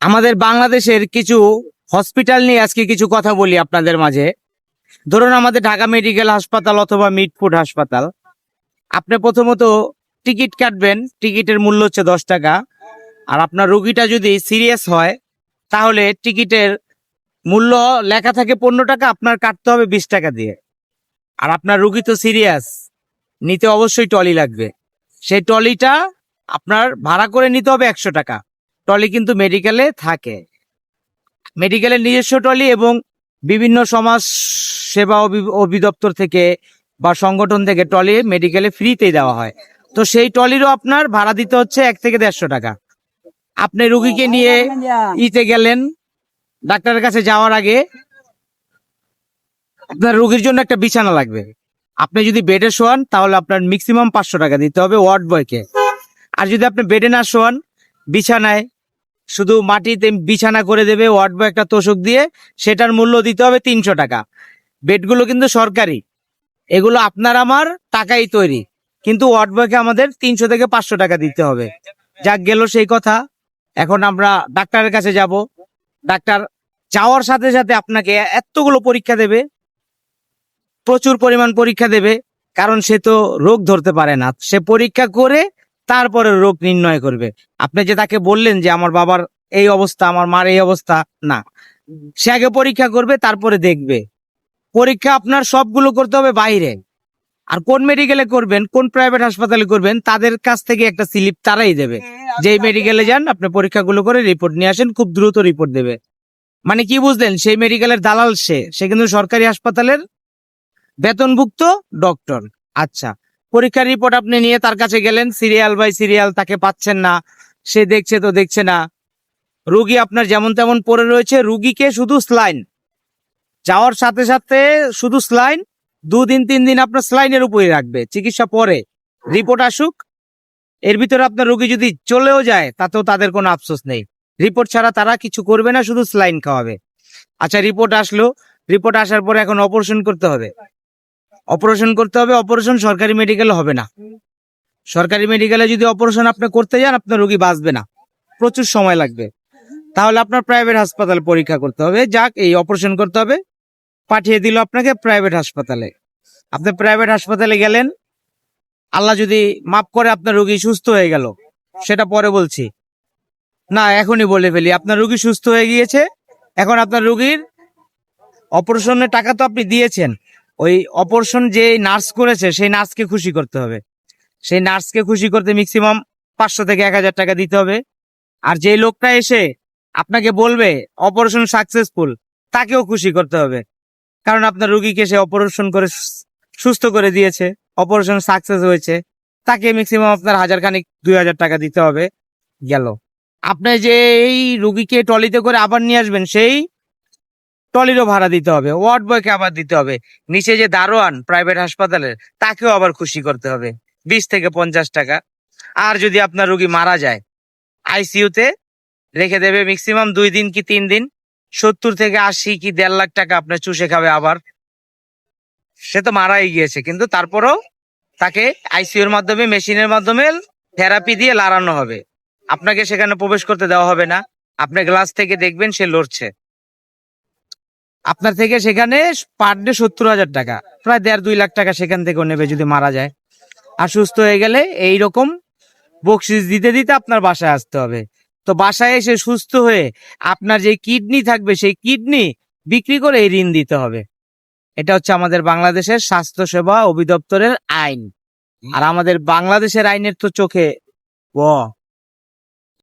আমাদের বাংলাদেশের কিছু হসপিটাল নিয়ে আজকে কিছু কথা বলি আপনাদের মাঝে। ধরুন আমাদের ঢাকা মেডিকেল হাসপাতাল অথবা মিটফুড হাসপাতাল, আপনি প্রথমত টিকিট কাটবেন, টিকিটের মূল্য হচ্ছে 10 টাকা। আর আপনার রোগীটা যদি সিরিয়াস হয় তাহলে টিকিটের মূল্য লেখা থাকে 15 টাকা, আপনার কাটতে হবে 20 টাকা দিয়ে। আর আপনার রোগী তো সিরিয়াস, নিতে অবশ্যই ট্রলি লাগবে, সেই ট্রলিটা আপনার ভাড়া করে নিতে হবে 100 টাকা। ট্রলি কিন্তু মেডিকেলে থাকে, মেডিকেলের নিজস্ব ট্রলি এবং বিভিন্ন সমাজ সেবা অধিদপ্তর থেকে বা সংগঠন থেকে ট্রলি মেডিকেলে ফ্রিতেই দেওয়া হয়। তো সেই ট্রলিরও আপনার ভাড়া দিতে হচ্ছে 1 থেকে 150 টাকা। আপনি রুগীকে নিয়ে ইতে গেলেন, ডাক্তারের কাছে যাওয়ার আগে আপনার রুগীর জন্য একটা বিছানা লাগবে। আপনি যদি বেডে শোয়ান তাহলে আপনার ম্যাক্সিমাম 500 টাকা দিতে হবে ওয়ার্ড বয়কে। আর যদি আপনি বেডে না শোয়ান, বিছানায় শুধু মাটিতে বিছানা করে দেবে ওয়ার্ড বয় একটা তোষক দিয়ে, সেটার মূল্য দিতে হবে 300 টাকা। বেডগুলো কিন্তু সরকারি, এগুলো আপনার আমার টাকাই তৈরি, কিন্তু ওয়ার্ড বয়কে আমাদের 300 থেকে 500 টাকা দিতে হবে। যাক গেল সেই কথা। এখন আমরা ডাক্তারের কাছে যাব। ডাক্তার যাওয়ার সাথে সাথে আপনাকে এতগুলো পরীক্ষা দেবে, প্রচুর পরিমাণ পরীক্ষা দেবে, কারণ সে তো রোগ ধরতে পারে না। সে পরীক্ষা করে তারপরে রোগ নির্ণয় করবে। আপনি যে তাকে বললেন যে আমার বাবার এই অবস্থা, আমার মার এই অবস্থা, না, সে আগে পরীক্ষা করবে তারপরে দেখবে। পরীক্ষা আপনার সবগুলো করতে হবে বাইরে। আর কোন মেডিকেলে করবেন, কোন প্রাইভেট হাসপাতালে করবেন, তাদের কাছ থেকে একটা স্লিপ তারাই দেবে, যেই মেডিকেলে যান আপনি পরীক্ষাগুলো করে রিপোর্ট নিয়ে আসেন, খুব দ্রুত রিপোর্ট দেবে। মানে কি বুঝলেন, সেই মেডিকেলের দালাল সে কিন্তু সরকারি হাসপাতালের বেতনভুক্ত ডক্টর। আচ্ছা, পরীক্ষার রিপোর্ট আপনি নিয়ে তার কাছে গেলেন, সিরিয়াল বাই সিরিয়াল, তাকে পাচ্ছেন না, সে দেখছে তো দেখছে না। রুগী আপনার যেমন তেমন পড়ে রয়েছে, রুগীকে শুধু স্লাইন, যাওয়ার সাথে সাথে শুধু স্লাইন, 2 দিন 3 দিন আপনার স্লাইনের উপরে রাখবে, চিকিৎসা পরে রিপোর্ট আসুক। এর ভিতরে আপনার রুগী যদি চলেও যায় তাতেও তাদের কোনো আফসোস নেই, রিপোর্ট ছাড়া তারা কিছু করবে না, শুধু স্লাইন খাওয়াবে। আচ্ছা, রিপোর্ট আসলো, রিপোর্ট আসার পরে এখন অপারেশন করতে হবে। অপারেশন সরকারি মেডিকেলে হবে না। সরকারি মেডিকেলে যদি অপারেশন আপনি করতে যান, আপনার রোগী বাঁচবে না, প্রচুর সময় লাগবে। তাহলে আপনার প্রাইভেট হাসপাতালে পরীক্ষা করতে হবে। যাক, এই অপারেশন করতে হবে, পাঠিয়ে দিল আপনাকে প্রাইভেট হাসপাতালে। আপনি প্রাইভেট হাসপাতালে গেলেন, আল্লাহ যদি মাফ করে আপনার রোগী সুস্থ হয়ে গেল, সেটা পরে বলছি, না এখনই বলে ফেলি, আপনার রোগী সুস্থ হয়ে গিয়েছে। এখন আপনার রোগীর অপারেশনের টাকা তো আপনি দিয়েছেন, ওই অপারেশন যে নার্স করেছে সেই নার্সকে খুশি করতে হবে। সেই নার্সকে খুশি করতে ম্যাক্সিমাম 500 থেকে 1000 টাকা দিতে হবে। আর যে লোকটা এসে আপনাকে বলবে অপারেশন সাকসেসফুল, তাকেও খুশি করতে হবে, কারণ আপনার রোগীকে সে অপারেশন করে সুস্থ করে দিয়েছে, অপারেশন সাকসেস হয়েছে, তাকে ম্যাক্সিমাম আপনার 1000 খানিক 2000 টাকা দিতে হবে। গেল। আপনি যে এই রোগীকে ট্রলিতে করে আবার নিয়ে আসবেন, সেই ট্রলিরও ভাড়া দিতে হবে, ওয়ার্ড বয়কে আবার দিতে হবে, নিচে যে দারোয়ান প্রাইভেট হাসপাতালের তাকেও আবার খুশি করতে হবে, 20 থেকে 50 টাকা। আর যদি আপনার রোগী মারা যায়, আইসিইউতে রেখে দেবে ম্যাক্সিমাম 2 দিন কি 3 দিন, 70 থেকে 80 কি 1.5 লাখ টাকা আপনার চুষে খাবে আবার। সে তো মারাই গিয়েছে, কিন্তু তারপরও তাকে আইসিইউর মাধ্যমে, মেশিনের মাধ্যমে থেরাপি দিয়ে লাড়ানো হবে। আপনাকে সেখানে প্রবেশ করতে দেওয়া হবে না, আপনি গ্লাস থেকে দেখবেন সে লড়ছে। আপনার থেকে সেখানে পার ডে 70,000 টাকা, প্রায় 1.5-2 লাখ টাকা সেখান থেকেও নেবে যদি মারা যায়। আর সুস্থ হয়ে গেলে এইরকম বকশিস দিতে দিতে আপনার বাসায় আসতে হবে। তো বাসায় এসে সুস্থ হয়ে আপনার যে কিডনি থাকবে, সেই কিডনি বিক্রি করে এই ঋণ দিতে হবে। এটা হচ্ছে আমাদের বাংলাদেশের স্বাস্থ্য সেবা অধিদপ্তরের আইন। আর আমাদের বাংলাদেশের আইনের তো চোখে